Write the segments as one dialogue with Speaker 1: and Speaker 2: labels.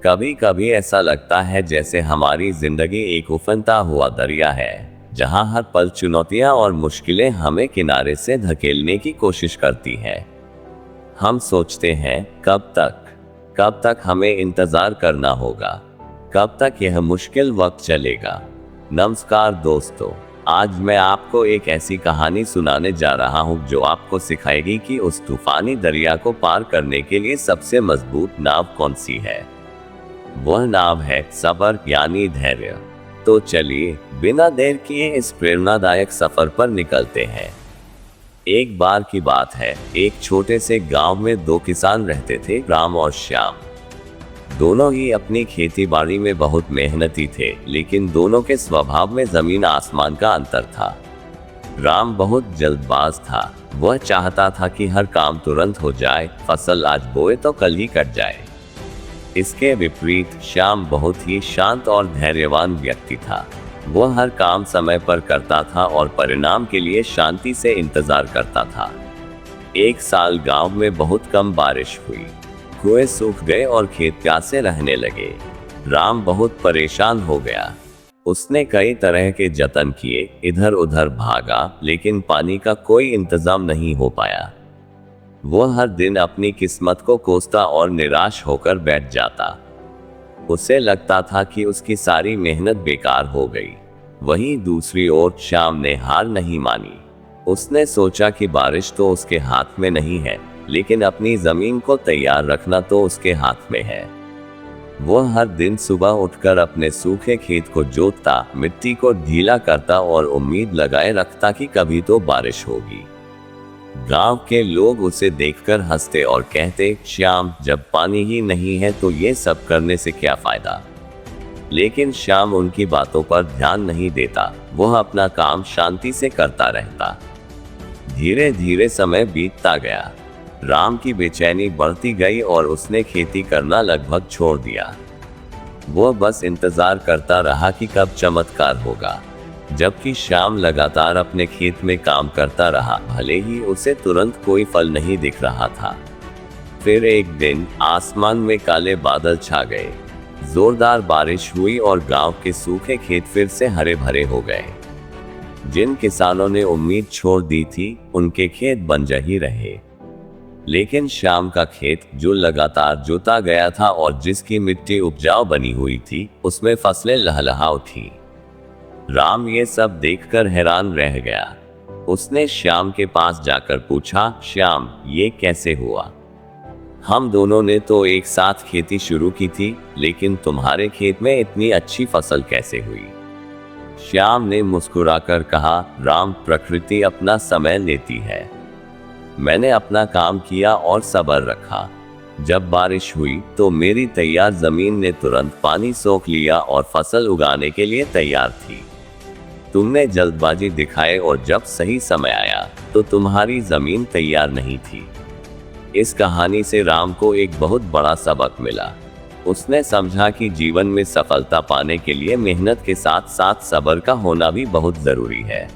Speaker 1: कभी कभी ऐसा लगता है जैसे हमारी जिंदगी एक उफनता हुआ दरिया है, जहां हर पल चुनौतियां और मुश्किलें हमें किनारे से धकेलने की कोशिश करती हैं। हम सोचते हैं कब तक हमें इंतजार करना होगा, कब तक यह मुश्किल वक्त चलेगा। नमस्कार दोस्तों, आज मैं आपको एक ऐसी कहानी सुनाने जा रहा हूं जो आपको सिखाएगी कि उस तूफानी दरिया को पार करने के लिए सबसे मजबूत नाव कौन सी है। वह नाव है सब्र यानी धैर्य। तो चलिए बिना देर किए इस प्रेरणादायक सफर पर निकलते हैं। एक बार की बात है, एक छोटे से गांव में दो किसान रहते थे, राम और श्याम। दोनों ही अपनी खेती बाड़ी में बहुत मेहनती थे, लेकिन दोनों के स्वभाव में जमीन आसमान का अंतर था। राम बहुत जल्दबाज था। वह चाहता था कि हर काम तुरंत हो जाए, फसल आज बोए तो कल ही कट जाए। इसके विपरीत श्याम बहुत ही शांत और धैर्यवान व्यक्ति था। वह हर काम समय पर करता था और परिणाम के लिए शांति से इंतजार करता था। एक साल गांव में बहुत कम बारिश हुई, कुएं सूख गए और खेत प्यासे रहने लगे। राम बहुत परेशान हो गया। उसने कई तरह के जतन किए, इधर उधर भागा, लेकिन पानी का कोई इंतजाम नहीं हो पाया। वह हर दिन अपनी किस्मत को कोसता और निराश होकर बैठ जाता। उसे लगता था कि उसकी सारी मेहनत बेकार हो गई। वहीं दूसरी ओर श्याम ने हार नहीं मानी। उसने सोचा कि बारिश तो उसके हाथ में नहीं है, लेकिन अपनी जमीन को तैयार रखना तो उसके हाथ में है। वह हर दिन सुबह उठकर अपने सूखे खेत को जोतता, मिट्टी को ढीला करता और उम्मीद लगाए रखता कि कभी तो बारिश होगी। गांव के लोग उसे देखकर हंसते और कहते, श्याम, जब पानी ही नहीं है तो ये सब करने से क्या फायदा। लेकिन श्याम उनकी बातों पर ध्यान नहीं देता। वह अपना काम शांति से करता रहता। धीरे धीरे समय बीतता गया। राम की बेचैनी बढ़ती गई और उसने खेती करना लगभग छोड़ दिया। वह बस इंतजार करता रहा कि कब चमत्कार होगा। जबकि श्याम लगातार अपने खेत में काम करता रहा, भले ही उसे तुरंत कोई फल नहीं दिख रहा था। फिर एक दिन आसमान में काले बादल छा गए। जोरदार बारिश हुई और गांव के सूखे खेत फिर से हरे भरे हो गए। जिन किसानों ने उम्मीद छोड़ दी थी, उनके खेत बंजर ही रहे। लेकिन श्याम का खेत, जो लगातार जोता गया था और जिसकी मिट्टी उपजाऊ बनी हुई थी, उसमें फसलें लहलहा उठी। राम ये सब देखकर हैरान रह गया। उसने श्याम के पास जाकर पूछा, श्याम, ये कैसे हुआ? हम दोनों ने तो एक साथ खेती शुरू की थी, लेकिन तुम्हारे खेत में इतनी अच्छी फसल कैसे हुई? श्याम ने मुस्कुराकर कहा, राम, प्रकृति अपना समय लेती है। मैंने अपना काम किया और सब्र रखा। जब बारिश हुई तो मेरी तैयार जमीन ने तुरंत पानी सोख लिया और फसल उगाने के लिए तैयार थी। तुमने जल्दबाजी दिखाए और जब सही समय आया तो तुम्हारी जमीन तैयार नहीं थी। इस कहानी से राम को एक बहुत बड़ा सबक मिला। उसने समझा कि जीवन में सफलता पाने के लिए मेहनत के साथ साथ सब्र का होना भी बहुत जरूरी है।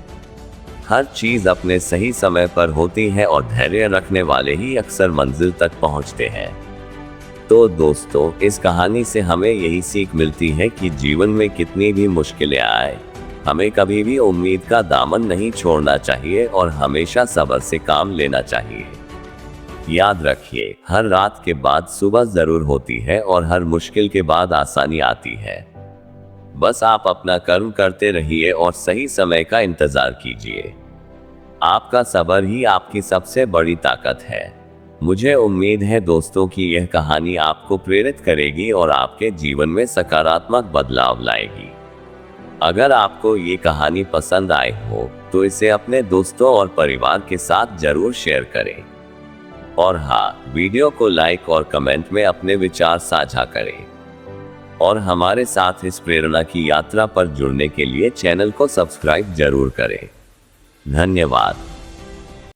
Speaker 1: हर चीज अपने सही समय पर होती है और धैर्य रखने वाले ही अक्सर मंजिल तक पहुंचते हैं। तो दोस्तों, इस कहानी से हमें यही सीख मिलती है कि जीवन में कितनी भी मुश्किलें आए, हमें कभी भी उम्मीद का दामन नहीं छोड़ना चाहिए और हमेशा सब्र से काम लेना चाहिए। याद रखिए, हर रात के बाद सुबह जरूर होती है और हर मुश्किल के बाद आसानी आती है। बस आप अपना कर्म करते रहिए और सही समय का इंतजार कीजिए। आपका सब्र ही आपकी सबसे बड़ी ताकत है। मुझे उम्मीद है दोस्तों कि यह कहानी आपको प्रेरित करेगी और आपके जीवन में सकारात्मक बदलाव लाएगी। अगर आपको ये कहानी पसंद आई हो तो इसे अपने दोस्तों और परिवार के साथ जरूर शेयर करें। और हाँ, वीडियो को लाइक और कमेंट में अपने विचार साझा करें। और हमारे साथ इस प्रेरणा की यात्रा पर जुड़ने के लिए चैनल को सब्सक्राइब जरूर करें। धन्यवाद।